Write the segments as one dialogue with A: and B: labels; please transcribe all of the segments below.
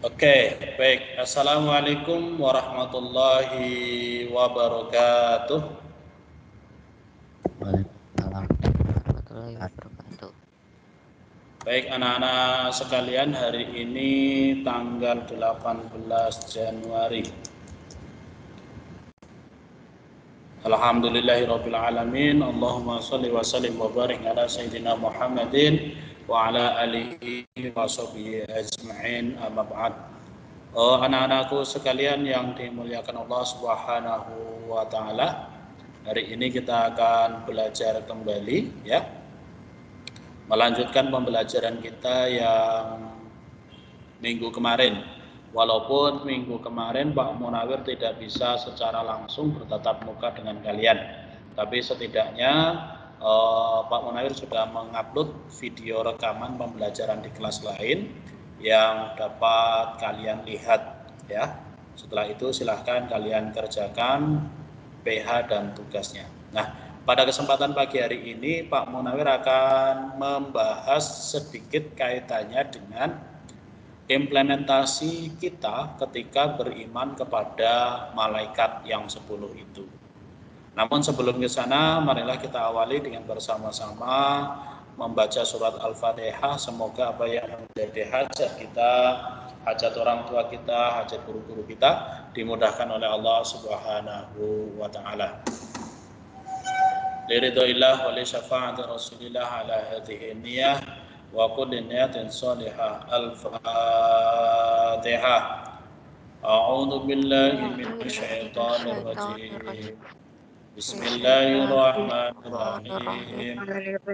A: Oke, baik. Assalamualaikum warahmatullahi wabarakatuh.
B: Waalaikumsalam warahmatullahi wabarakatuh.
A: Baik anak-anak sekalian, hari ini tanggal 18 Januari. Alhamdulillahirabbil alamin. Allahumma shalli wa sallim wa barik ala sayyidina Muhammadin wa ala alihi wa sahbihi ajma'in. Amma ba'd. Anak-anakku sekalian yang dimuliakan Allah Subhanahu wa taala. Hari ini kita akan belajar kembali ya. Melanjutkan pembelajaran kita yang minggu kemarin. Walaupun minggu kemarin Pak Munawir tidak bisa secara langsung bertatap muka dengan kalian, tapi setidaknya Pak Munawir sudah mengupload video rekaman pembelajaran di kelas lain yang dapat kalian lihat ya. Setelah itu silahkan kalian kerjakan PH dan tugasnya. Nah, pada kesempatan pagi hari ini Pak Munawir akan membahas sedikit kaitannya dengan implementasi kita ketika beriman kepada malaikat yang 10 itu. Namun sebelum ke sana, marilah kita awali dengan bersama-sama membaca surat Al-Fatihah. Semoga apa yang menjadi hajat kita, hajat orang tua kita, hajat guru-guru kita dimudahkan oleh Allah Subhanahu wa taala. Liridhoillah wa li syafa'ati Rasulillah ala hadhihi niyyah wa kulli niyatin salihah. Al-Fatihah. A'udzu billahi minasyaitonir rajim. Bismillahirrahmanirrahim.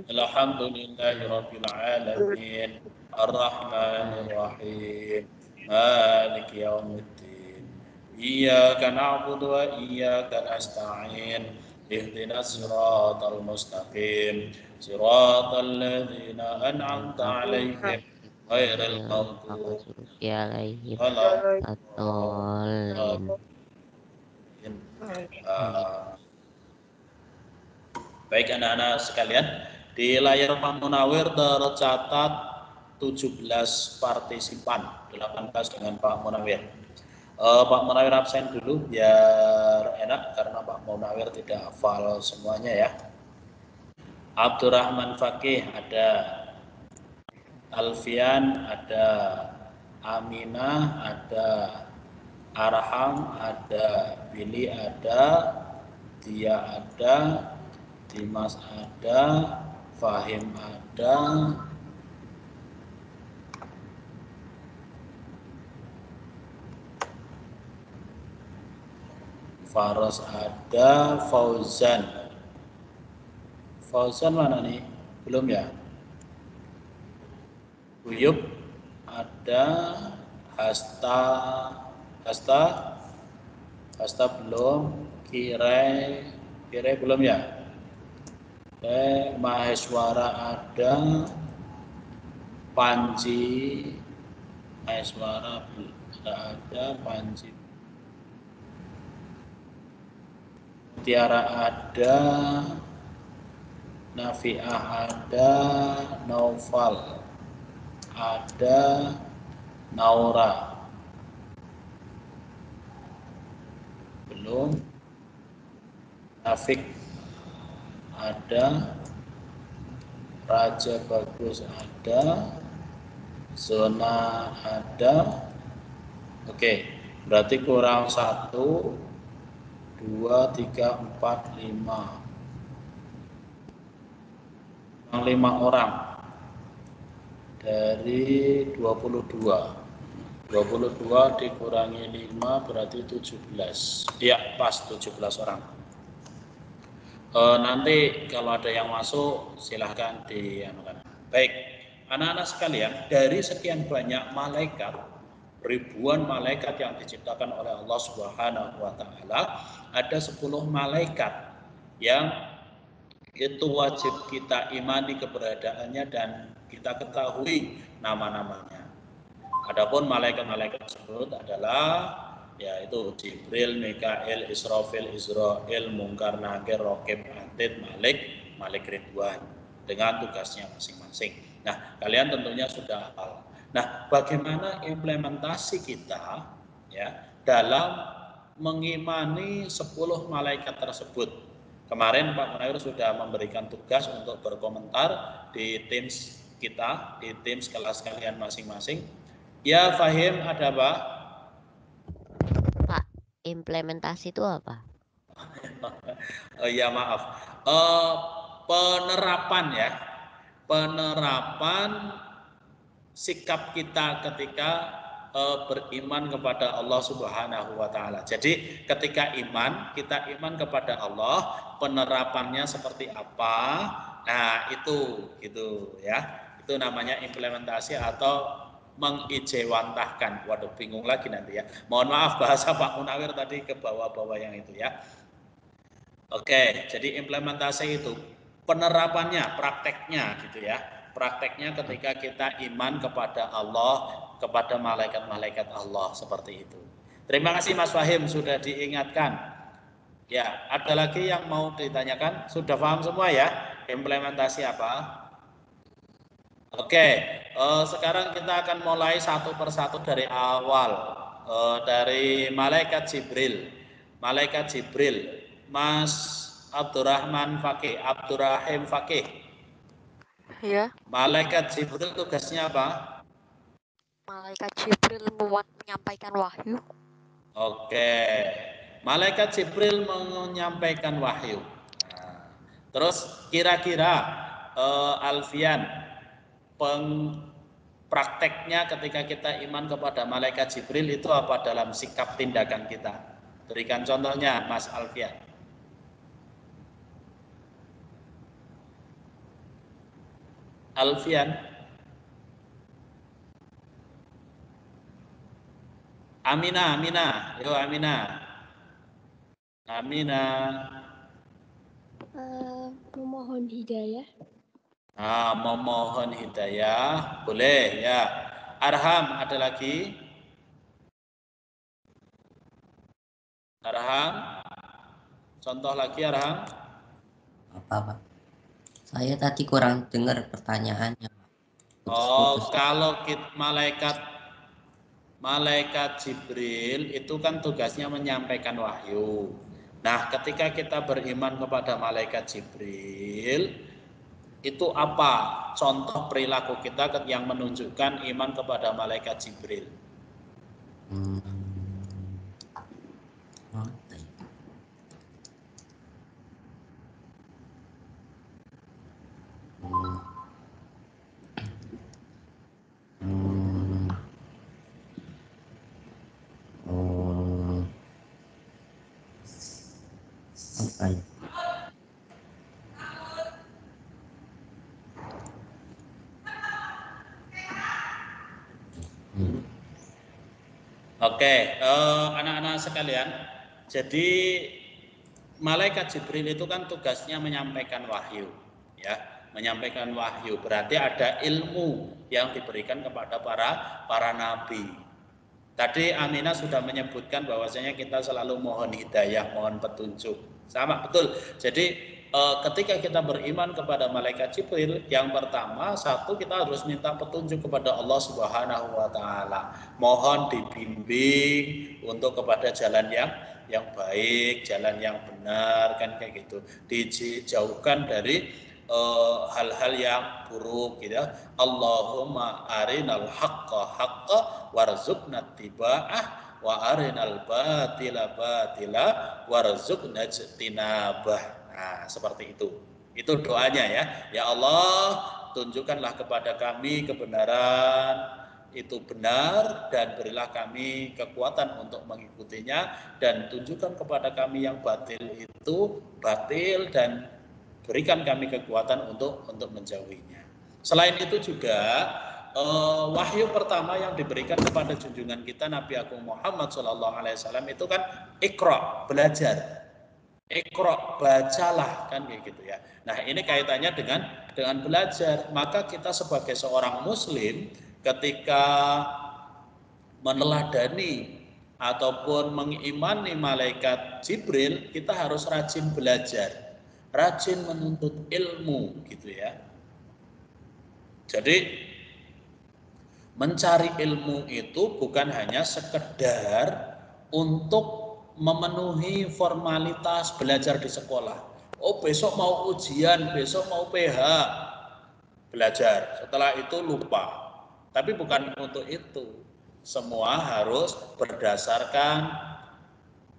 A: Alhamdulillahirabbil alamin. Arrahmanir rahim. Maliki yaumiddin. Iyyaka na'budu wa iyyaka nasta'in. Ihdinas siratal mustaqim. Siratal ladzina an'amta 'alaihim ghairil maghdubi
B: alaihim
A: waladdallin. Baik anak-anak sekalian, di layar Pak Munawir tercatat 17 partisipan, 18 dengan Pak Munawir. Pak Munawir absen dulu biar enak karena Pak Munawir tidak hafal semuanya ya. Abdurrahman Fakih ada, Alfian ada, Aminah ada, Arham ada, Billy ada, Dia ada, Dimas ada, Fahim ada, Faros ada, Fauzan. Fauzan mana nih? Belum ya? Uyup ada, Hasta, Hasta, Hasta belum, Kirai belum ya? Maheswara ada, Panji, Maheswara ada, Panji, Tiara ada, Nafiah ada, Naufal ada, Naura belum, Nafik ada, Raja Bagus ada, Zona ada. Oke, berarti kurang 1, 2, 3, 4, 5. Kurang 5 orang dari 22. 22 dikurangi 5 berarti 17. Iya, pas 17 orang. Nanti kalau ada yang masuk silahkan dianukan. Baik, anak-anak sekalian, dari sekian banyak malaikat, ribuan malaikat yang diciptakan oleh Allah Subhanahu wa taala, ada 10 malaikat yang itu wajib kita imani keberadaannya dan kita ketahui nama-namanya. Adapun malaikat-malaikat tersebut adalah yaitu Jibril, Mikail, Israfil, Israil, Munkar, Nakir, Raqib, Atid, Malik Ridwan dengan tugasnya masing-masing. Nah, kalian tentunya sudah hafal. Nah, bagaimana implementasi kita ya dalam mengimani 10 malaikat tersebut? Kemarin Pak Munawir sudah memberikan tugas untuk berkomentar di Teams kita, di Teams kelas kalian masing-masing. Ya, Fahim, ada apa?
B: Pak, implementasi itu apa?
A: Oh iya, maaf. Penerapan ya. Penerapan sikap kita ketika beriman kepada Allah Subhanahu wa taala. Jadi ketika iman, kita iman kepada Allah, penerapannya seperti apa? Nah, itu gitu ya. Itu namanya implementasi atau mengijewantahkan. Waduh, bingung lagi nanti ya. Mohon maaf bahasa Pak Munawir tadi ke bawah-bawah yang itu ya. Oke, jadi implementasi itu penerapannya, prakteknya gitu ya. Prakteknya ketika kita iman kepada Allah, kepada malaikat-malaikat Allah seperti itu. Terima kasih Mas Fahim sudah diingatkan. Ya, ada lagi yang mau ditanyakan? Sudah paham semua ya? Implementasi apa? Oke, sekarang kita akan mulai satu persatu dari awal. Dari Malaikat Jibril. Malaikat Jibril, Mas Abdurrahman Fakih, Abdurrahim Fakih.
C: Ya,
A: Malaikat Jibril tugasnya apa?
C: malaikat Jibril menyampaikan wahyu.
A: Oke, Malaikat Jibril menyampaikan wahyu. Nah, terus kira-kira Alfian, prakteknya ketika kita iman kepada Malaikat Jibril itu apa dalam sikap tindakan kita? Berikan contohnya Mas Alfian. Alfian. Amina, Amina. Yo Amina. Amina.
D: Memohon hidayah.
A: Memohon hidayah. Boleh ya. Arham, ada lagi? Arham. Contoh lagi Arham.
E: Apa Pak? Saya tadi kurang dengar pertanyaannya.
A: Oh, kalau malaikat Jibril itu kan tugasnya menyampaikan wahyu. Nah, ketika kita beriman kepada malaikat Jibril, itu apa contoh perilaku kita yang menunjukkan iman kepada malaikat Jibril? Oke, anak-anak sekalian, jadi malaikat Jibril itu kan tugasnya menyampaikan wahyu, ya, menyampaikan wahyu. Berarti ada ilmu yang diberikan kepada para nabi. Tadi Aminah sudah menyebutkan bahwasanya kita selalu mohon hidayah, mohon petunjuk. Sama betul. Jadi ketika kita beriman kepada malaikat Jibril, yang pertama satu kita harus minta petunjuk kepada Allah Subhanahu wa taala. Mohon dibimbing untuk kepada jalan yang baik, jalan yang benar kan kayak gitu. Dijauhkan dari hal-hal yang buruk gitu ya. Allahumma arinal haqqa haqqa warzuqna tiba'ah wa arinal batila batila warzuqna ijtinabah. Nah, seperti itu. Itu doanya ya. Ya Allah, tunjukkanlah kepada kami kebenaran itu benar dan berilah kami kekuatan untuk mengikutinya dan tunjukkan kepada kami yang batil itu batil dan berikan kami kekuatan untuk menjauhinya. Selain itu juga wahyu pertama yang diberikan kepada junjungan kita Nabi Agung Muhammad SAW itu kan Iqra, belajar. Iqra, bacalah kan kayak gitu ya. Nah, ini kaitannya dengan belajar. Maka kita sebagai seorang muslim ketika meneladani ataupun mengimani malaikat Jibril, kita harus rajin belajar, rajin menuntut ilmu gitu ya. Jadi Mencari ilmu itu bukan hanya sekedar untuk memenuhi formalitas belajar di sekolah. Oh, besok mau ujian, besok mau PH, belajar. Setelah itu lupa. Tapi bukan untuk itu. Semua harus berdasarkan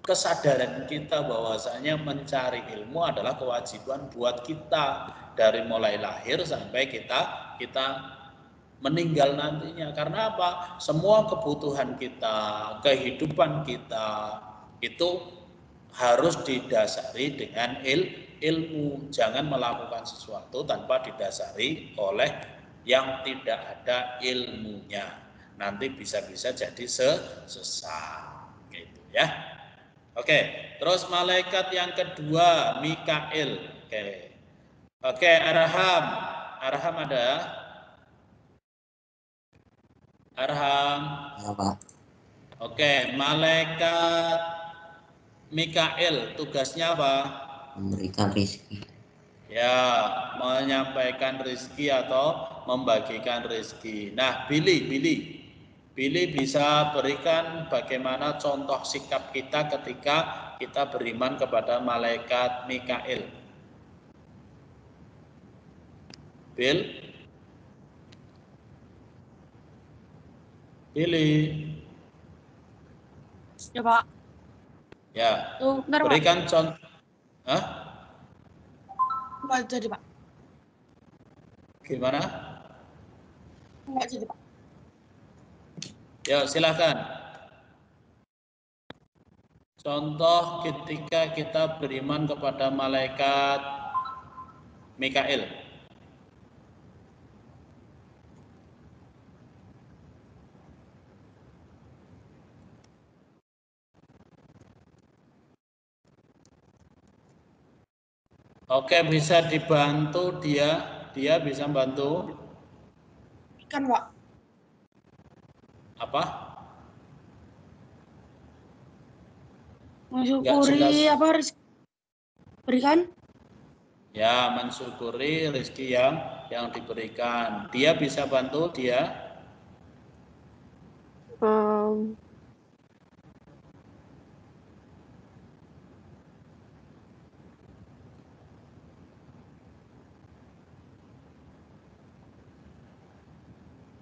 A: kesadaran kita bahwasanya mencari ilmu adalah kewajiban buat kita dari mulai lahir sampai kita meninggal nantinya. Karena apa? Semua kebutuhan kita, kehidupan kita itu harus didasari dengan ilmu. Jangan melakukan sesuatu tanpa didasari oleh yang tidak ada ilmunya. Nanti bisa-bisa jadi sesat gitu ya. Oke, terus malaikat yang kedua Mikail. Oke, Arham. Arham ada? Arham.
E: Ya, Pak.
A: Oke, malaikat Mikail tugasnya apa?
E: Memberikan rezeki.
A: Ya, menyampaikan rezeki atau membagikan rezeki. Nah, Billy bisa berikan bagaimana contoh sikap kita ketika kita beriman kepada malaikat Mikail. Billy.
D: Ya, Pak.
A: Ya,
D: Tuh, bentar,
A: berikan contoh. Hah?
D: Enggak jadi, Pak.
A: Gimana?
D: Enggak jadi, Pak.
A: Ya, silakan. Contoh ketika kita beriman kepada malaikat Mikail. Oke, bisa dibantu dia bisa bantu
D: Kan, Pak.
A: apa?
D: Mensyukuri apa harus berikan?
A: Ya, mensyukuri rezeki yang diberikan. Dia bisa bantu dia.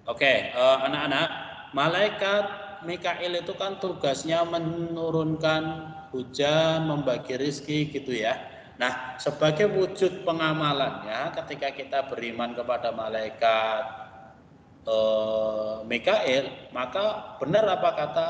A: Oke, anak-anak, malaikat Mikail itu kan tugasnya menurunkan hujan, membagi rezeki gitu ya. Nah, sebagai wujud pengamalannya ketika kita beriman kepada malaikat Mikail, maka benar apa kata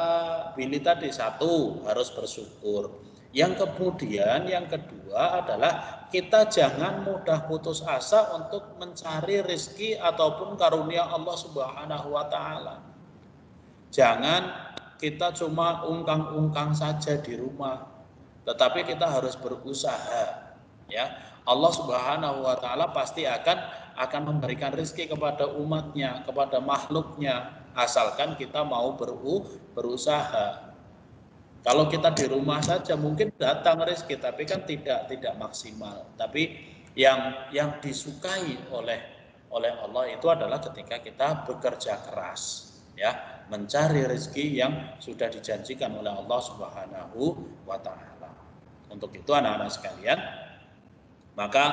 A: Billy tadi, satu harus bersyukur. Yang kemudian yang kedua adalah kita jangan mudah putus asa untuk mencari rezeki ataupun karunia Allah Subhanahu wa taala. Jangan kita cuma ungkang-ungkang saja di rumah, tetapi kita harus berusaha ya. Allah Subhanahu wa taala pasti akan memberikan rezeki kepada umatnya, kepada makhluknya, asalkan kita mau berusaha. Kalau kita di rumah saja mungkin datang rezeki, tapi kan tidak maksimal. Tapi yang disukai oleh Allah itu adalah ketika kita bekerja keras, ya, mencari rezeki yang sudah dijanjikan oleh Allah Subhanahu wa taala. Untuk itu anak-anak sekalian, maka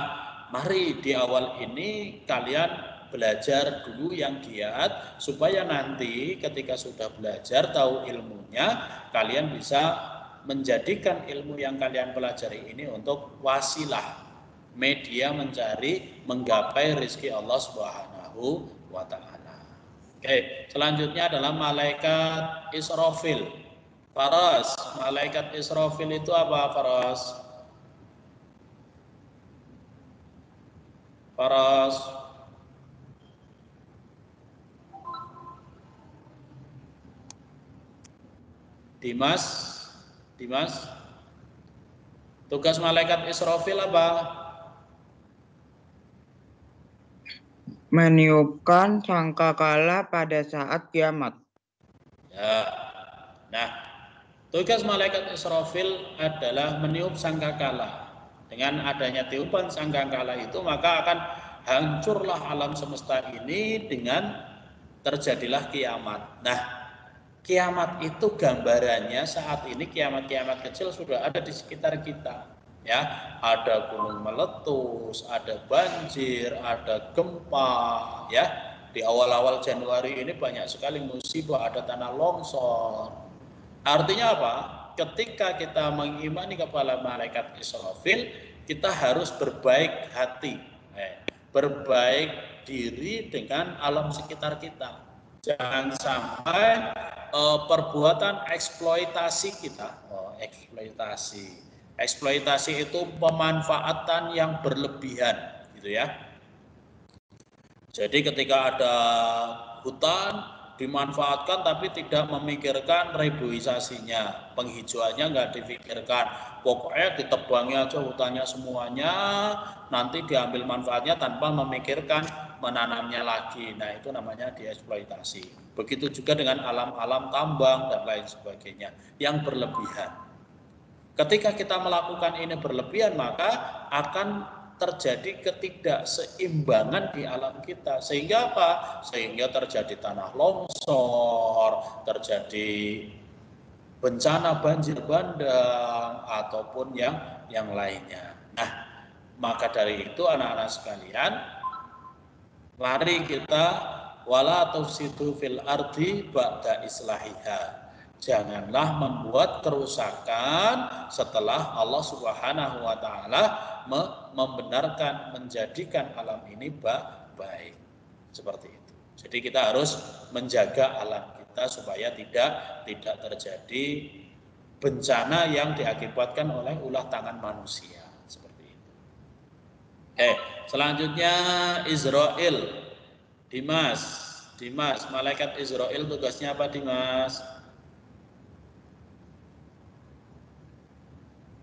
A: mari di awal ini kalian belajar dulu yang giat supaya nanti ketika sudah belajar tahu ilmunya, kalian bisa menjadikan ilmu yang kalian pelajari ini untuk wasilah, media menggapai rezeki Allah Subhanahu wa taala. Oke, selanjutnya adalah malaikat Israfil. Faras, malaikat Israfil itu apa, Faras? Faras. Dimas, tugas malaikat Israfil apa?
F: Meniupkan sangkakala pada saat kiamat.
A: Ya. Nah, tugas malaikat Israfil adalah meniup sangkakala. Dengan adanya tiupan sangkakala itu, maka akan hancurlah alam semesta ini dengan terjadilah kiamat. Nah, kiamat itu gambarannya saat ini kiamat-kiamat kecil sudah ada di sekitar kita. Ya, ada gunung meletus, ada banjir, ada gempa, ya. Di awal-awal Januari ini banyak sekali musibah, ada tanah longsor. Artinya apa? Ketika kita mengimani kepada malaikat Israfil, kita harus berbaik hati, berbaik diri dengan alam sekitar kita. Jangan sampai perbuatan eksploitasi kita, eksploitasi itu pemanfaatan yang berlebihan, gitu ya. Jadi ketika ada hutan dimanfaatkan tapi tidak memikirkan reboisasinya, penghijauannya nggak dipikirkan, pokoknya ditebangi aja hutannya semuanya, nanti diambil manfaatnya tanpa memikirkan menanamnya lagi. Nah, itu namanya dieksploitasi. Begitu juga dengan alam-alam tambang dan lain sebagainya yang berlebihan. Ketika kita melakukan ini berlebihan, maka akan terjadi ketidakseimbangan di alam kita. Sehingga apa? Sehingga terjadi tanah longsor, terjadi bencana banjir bandang, ataupun yang lainnya. Nah, maka dari itu anak-anak sekalian, mari kita wala tufsidu fil ardi ba'da islahiha. Janganlah membuat kerusakan setelah Allah Subhanahu wa taala membenarkan, menjadikan alam ini baik. Seperti itu. Jadi kita harus menjaga alam kita supaya tidak terjadi bencana yang diakibatkan oleh ulah tangan manusia. Seperti itu. Selanjutnya Israel. Dimas, malaikat Israel tugasnya apa, Dimas?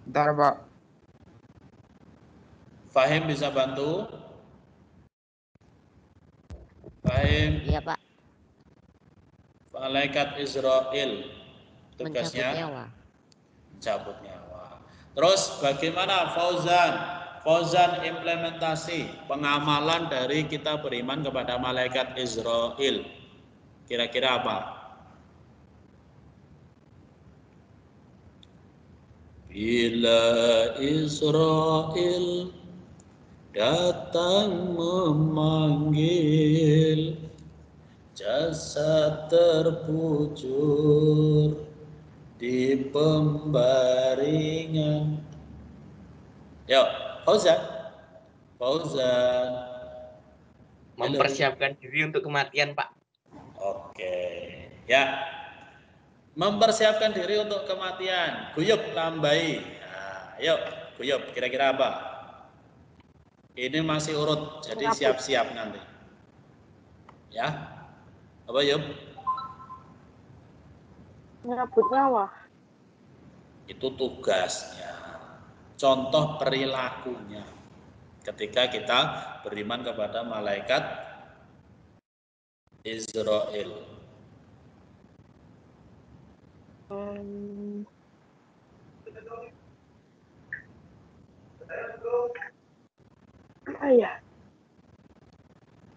F: Bentar, Pak.
A: Fahim bisa bantu? Fahim?
B: Iya, Pak.
A: Malaikat Israel tugasnya mencabut nyawa. Terus bagaimana Fauzan implementasi pengamalan dari kita beriman kepada malaikat Israel? Kira-kira apa? Bila Israel datang memanggil, jasad terbujur di pembaringan. Yuk, Fauzan.
G: Mempersiapkan diri untuk kematian, Pak.
A: Oke, ya. Mempersiapkan diri untuk kematian. Guyup tambahi. Nah, yuk, guyup. Kira-kira apa? Ini masih urut, jadi siap-siap nanti. Ya, apa Yub?
C: Menyambut nyawa.
A: Itu tugasnya. Contoh perilakunya. Ketika kita beriman kepada malaikat Israel.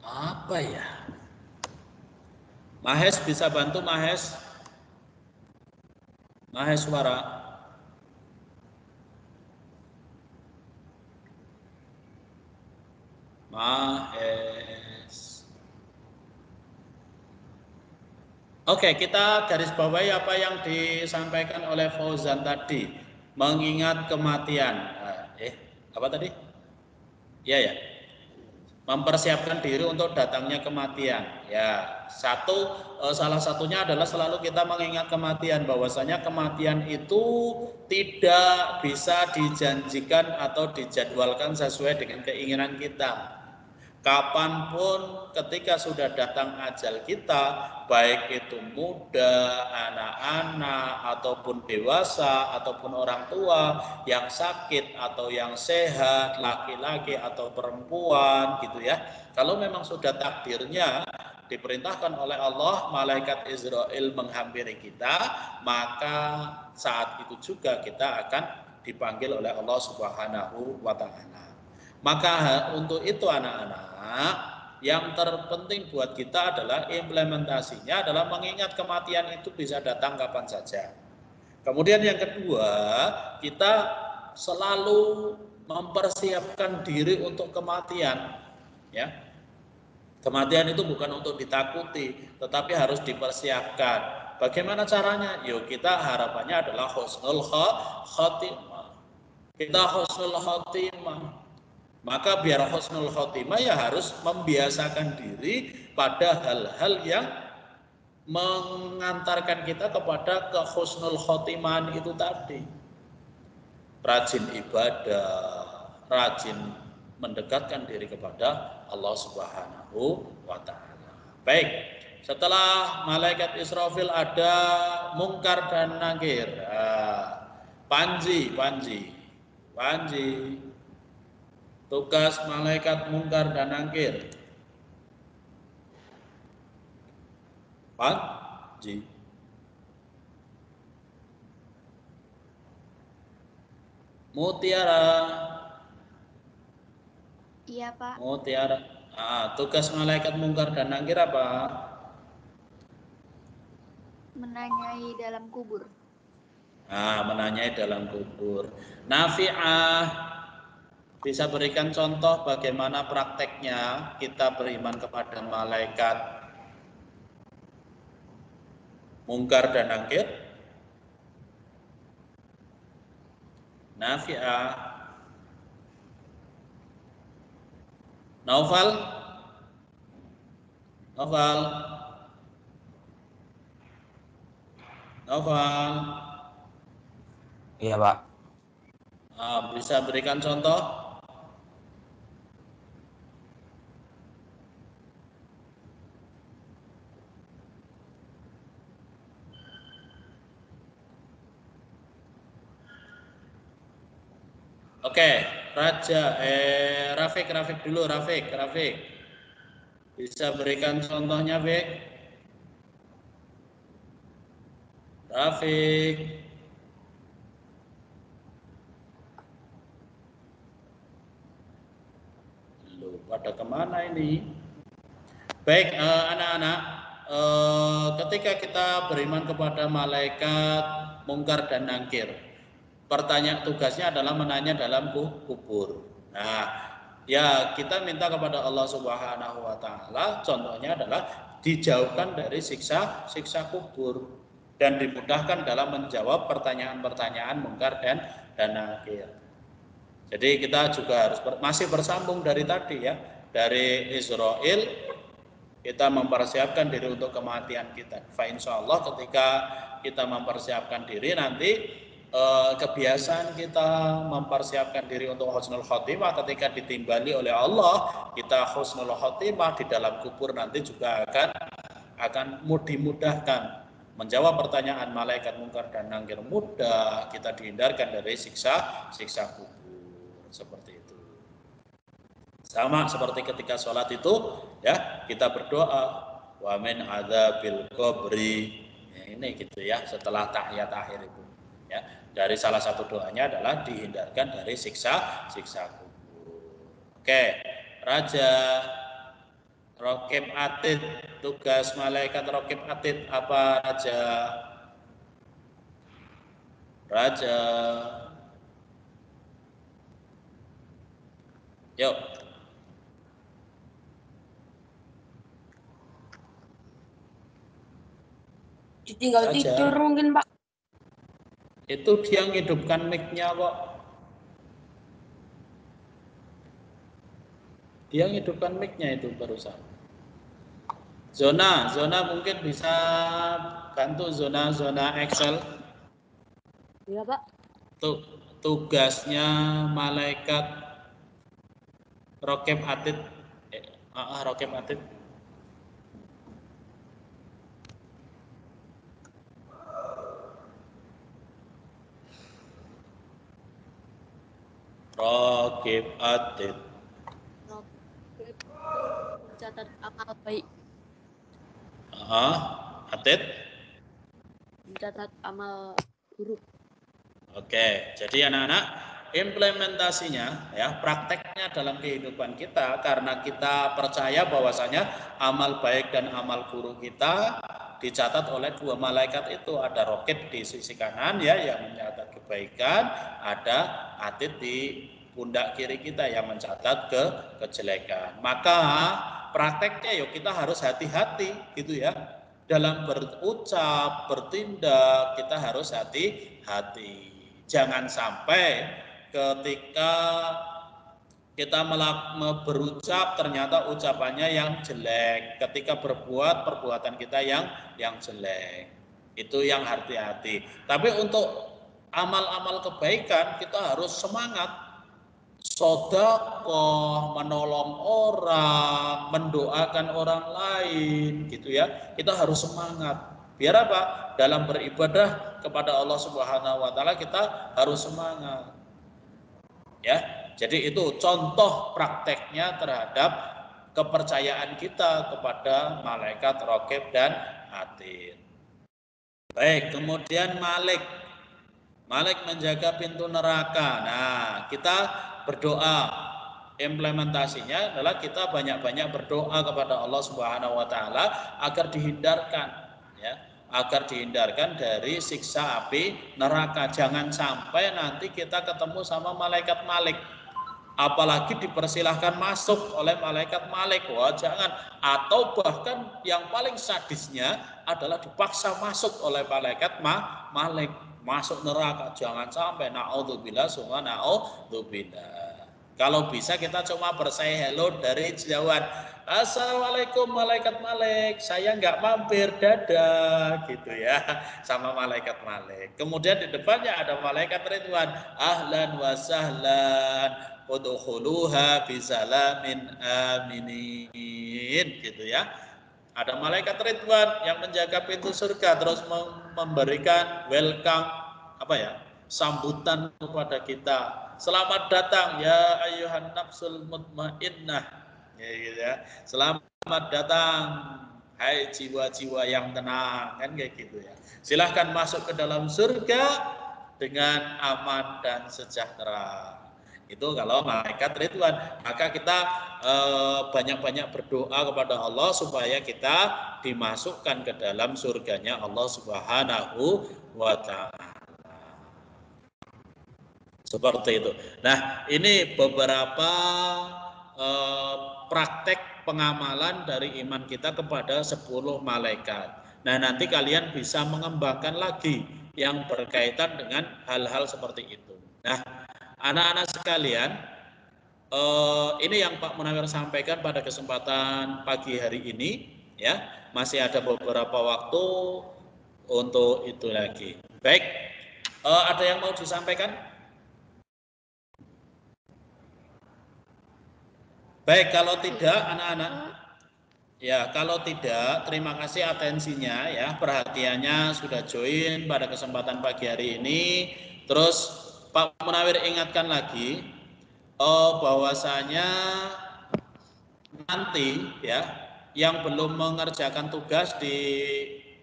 A: Apa ya? Mahes bisa bantu, Mahes? Maheswara. Mahes. Oke, kita garis bawahi apa yang disampaikan oleh Fauzan tadi. Mengingat kematian. Apa tadi? Iya ya. Mempersiapkan diri untuk datangnya kematian. Ya, salah satunya adalah selalu kita mengingat kematian, bahwasanya kematian itu tidak bisa dijanjikan atau dijadwalkan sesuai dengan keinginan kita. Kapanpun ketika sudah datang ajal kita, baik itu muda, anak-anak, ataupun dewasa, ataupun orang tua yang sakit atau yang sehat, laki-laki atau perempuan gitu ya. Kalau memang sudah takdirnya diperintahkan oleh Allah, malaikat Israel menghampiri kita, maka saat itu juga kita akan dipanggil oleh Allah Subhanahu wa taala. Maka untuk itu anak-anak, yang terpenting buat kita adalah implementasinya adalah mengingat kematian itu bisa datang kapan saja. Kemudian yang kedua, kita selalu mempersiapkan diri untuk kematian, ya. Kematian itu bukan untuk ditakuti, tetapi harus dipersiapkan. Bagaimana caranya? Yuk, kita harapannya adalah husnul khotimah. Kita husnul khotimah. Maka biar husnul khotimah ya harus membiasakan diri pada hal-hal yang mengantarkan kita kepada ke husnul khotimah itu tadi. Rajin ibadah, rajin mendekatkan diri kepada Allah Subhanahu wa taala. Baik, setelah malaikat Israfil ada Mungkar dan Nakir. Panji. Tugas malaikat Mungkar dan Nakir. Panji. Mutiara.
G: Iya, Pak.
A: Mutiara. Tugas malaikat Mungkar dan Nakir apa?
G: Menanyai dalam kubur.
A: Menanyai dalam kubur. Nafi'ah. Bisa berikan contoh bagaimana prakteknya kita beriman kepada malaikat Mungkar dan Nakir? Nafi'ah. Naufal?
H: Iya, Pak.
A: Bisa berikan contoh? Oke, Rafiq dulu, Rafiq. Bisa berikan contohnya, Fik? Rafiq. Loh, pada kemana ini? Baik, anak-anak, ketika kita beriman kepada malaikat Mungkar dan Nakir, pertanyaan tugasnya adalah menanya dalam kubur. Nah, ya kita minta kepada Allah Subhanahu wa taala, contohnya adalah dijauhkan dari siksa kubur dan dimudahkan dalam menjawab pertanyaan-pertanyaan Mungkar dan Nakir. Jadi kita juga harus masih bersambung dari tadi ya, dari Israel kita mempersiapkan diri untuk kematian kita. Insyaallah ketika kita mempersiapkan diri nanti kebiasaan kita mempersiapkan diri untuk husnul khotimah ketika ditimbali oleh Allah, kita husnul khotimah di dalam kubur nanti juga akan dimudahkan. Menjawab pertanyaan malaikat Mungkar dan Nakir mudah, kita dihindarkan dari siksa kubur. Seperti itu. Sama seperti ketika sholat itu ya, kita berdoa wa min adzabil qabri. Ya, ini gitu ya, setelah tahiyat akhir itu ya. Dari salah satu doanya adalah dihindarkan dari siksa kubur. Oke, Raja Raqib Atid, tugas malaikat Raqib Atid apa Raja? Yuk.
D: Tinggal tidur mungkin, Pak.
A: Itu dia menghidupkan mic-nya kok. Dia menghidupkan mic-nya itu barusan. Zona mungkin bisa bantu zona Excel.
C: Iya, Pak.
A: Tugasnya malaikat Raqib Atid. Raqib Atid. Raqib Atid.
G: Raqib itu mencatat amal baik.
A: Atid.
G: Mencatat amal buruk.
A: Oke, jadi anak-anak implementasinya ya, prakteknya dalam kehidupan kita, karena kita percaya bahwasanya amal baik dan amal buruk kita dicatat oleh dua malaikat itu. Ada rokib di sisi kanan ya yang mencatat kebaikan, ada atid di pundak kiri kita yang mencatat kejelekan. Maka prakteknya yuk kita harus hati-hati gitu ya. Dalam berucap, bertindak kita harus hati-hati. Jangan sampai ketika kita berucap ternyata ucapannya yang jelek, ketika berbuat perbuatan kita yang jelek. Itu yang hati-hati. Tapi untuk amal-amal kebaikan kita harus semangat, sedekah, menolong orang, mendoakan orang lain gitu ya. Kita harus semangat. Biar apa? Dalam beribadah kepada Allah Subhanahu wa taala kita harus semangat. Ya. Jadi itu contoh prakteknya terhadap kepercayaan kita kepada malaikat raqib dan atid. Baik, kemudian Malik. Malik menjaga pintu neraka. Nah, kita berdoa. Implementasinya adalah kita banyak-banyak berdoa kepada Allah Subhanahu wa taala agar dihindarkan ya, agar dihindarkan dari siksa api neraka. Jangan sampai nanti kita ketemu sama malaikat Malik, apalagi dipersilahkan masuk oleh malaikat Malik. Wah, jangan. Atau bahkan yang paling sadisnya adalah dipaksa masuk oleh malaikat Malik, masuk neraka. Jangan sampai, naudzubillah summa naudzubillah. Kalau bisa kita cuma bersay hello dari jauhan. Assalamualaikum malaikat Malik, saya nggak mampir, dadah gitu ya sama malaikat Malik. Kemudian di depannya ada malaikat Ridwan, ahlan wa sahlan udkhuluha bisalamin aminin gitu ya. Ada malaikat Ridwan yang menjaga pintu surga, terus memberikan welcome sambutan kepada kita. Selamat datang ya ayyuhan nafsul mutmainnah. Ya, gitu ya. Selamat datang hai jiwa-jiwa yang tenang, kan kayak gitu ya. Silahkan masuk ke dalam surga dengan aman dan sejahtera. Itu kalau malaikat Ridwan. Maka kita banyak-banyak berdoa kepada Allah supaya kita dimasukkan ke dalam surganya Allah Subhanahu wa taala. Seperti itu. Nah, ini beberapa praktek pengamalan dari iman kita kepada 10 malaikat. Nah, nanti kalian bisa mengembangkan lagi yang berkaitan dengan hal-hal seperti itu. Nah, anak-anak sekalian, ini yang Pak Munawir sampaikan pada kesempatan pagi hari ini, ya. Masih ada beberapa waktu untuk itu lagi. Baik, ada yang mau disampaikan? Baik, kalau tidak anak-anak, ya kalau tidak, terima kasih atensinya ya, perhatiannya sudah join pada kesempatan pagi hari ini. Terus Pak Munawir ingatkan lagi bahwasanya nanti ya yang belum mengerjakan tugas di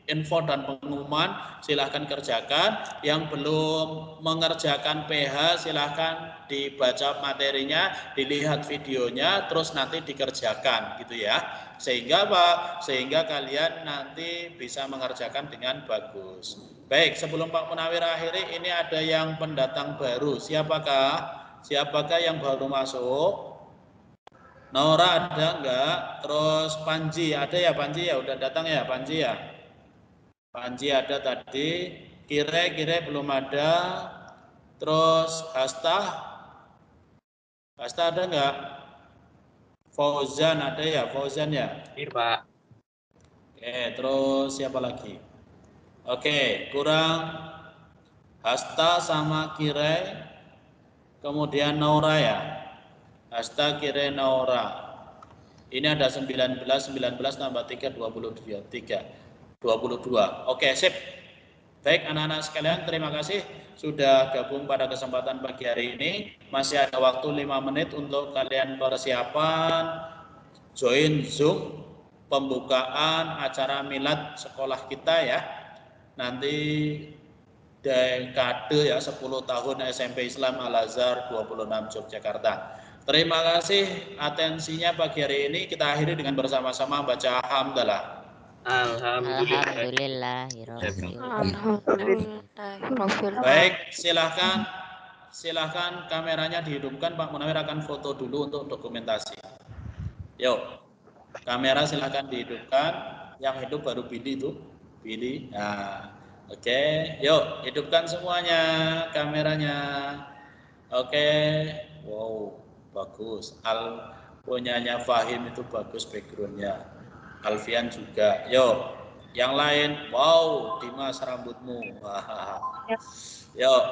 A: info dan pengumuman silahkan kerjakan, yang belum mengerjakan PH silahkan dibaca materinya, dilihat videonya, terus nanti dikerjakan gitu ya, sehingga apa? Sehingga kalian nanti bisa mengerjakan dengan bagus. Baik, sebelum Pak Munawir akhiri, ini ada yang pendatang baru. Siapakah yang baru masuk? Nora ada enggak? Terus Panji ada ya? Panji ya udah datang ya Panji ya? Panji ada tadi, Kire belum ada. Terus Hasta ada enggak? Fauzan ada ya? Fauzan ya?
H: Iya, Pak.
A: Oke, terus siapa lagi? Oke, kurang Hasta sama Kire, kemudian Naura ya. Hasta, Kire, Naura. Ini ada 19 tambah 3, 22. Oke, sip. Baik anak-anak sekalian, terima kasih sudah gabung pada kesempatan pagi hari ini. Masih ada waktu 5 menit untuk kalian persiapan join Zoom pembukaan acara milad sekolah kita ya. Nanti dekade ya 10 tahun SMP Islam Al-Azhar 26 Yogyakarta. Terima kasih atensinya pagi hari ini. Kita akhiri dengan bersama-sama baca hamdalah.
B: Alhamdulillah.
A: Baik, silahkan kameranya dihidupkan. Pak Munawir akan foto dulu untuk dokumentasi. Yuk, kamera silahkan dihidupkan. Yang hidup baru Billy itu, Billy. Nah, oke, yuk hidupkan semuanya kameranya. Oke, wow, bagus. Punyanya Fahim itu bagus backgroundnya. Alfian juga. Yuk, yang lain. Wow, Dimas rambutmu. Yuk,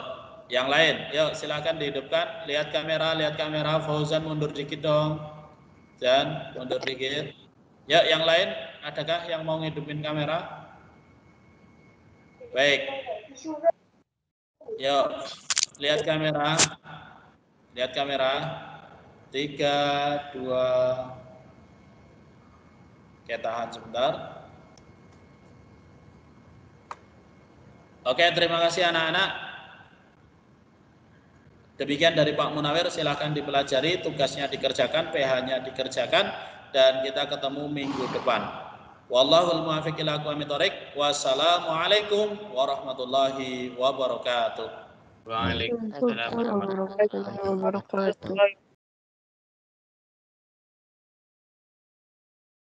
A: yang lain. Yuk, silakan dihidupkan. Lihat kamera. Fauzan mundur dikit dong. Dan mundur dikit. Ya, yang lain, adakah yang mau ngidupin kamera? Baik. Yuk, lihat kamera. 3, 2. Oke, tahan sebentar. Oke, terima kasih anak-anak. Demikian dari Pak Munawir, silahkan dipelajari, tugasnya dikerjakan, PH-nya dikerjakan, dan kita ketemu minggu depan. Wallahul muwaffiq ila aqwamit thoriq. Wassalamualaikum warahmatullahi wabarakatuh.
B: Waalaikumsalam warahmatullahi wabarakatuh.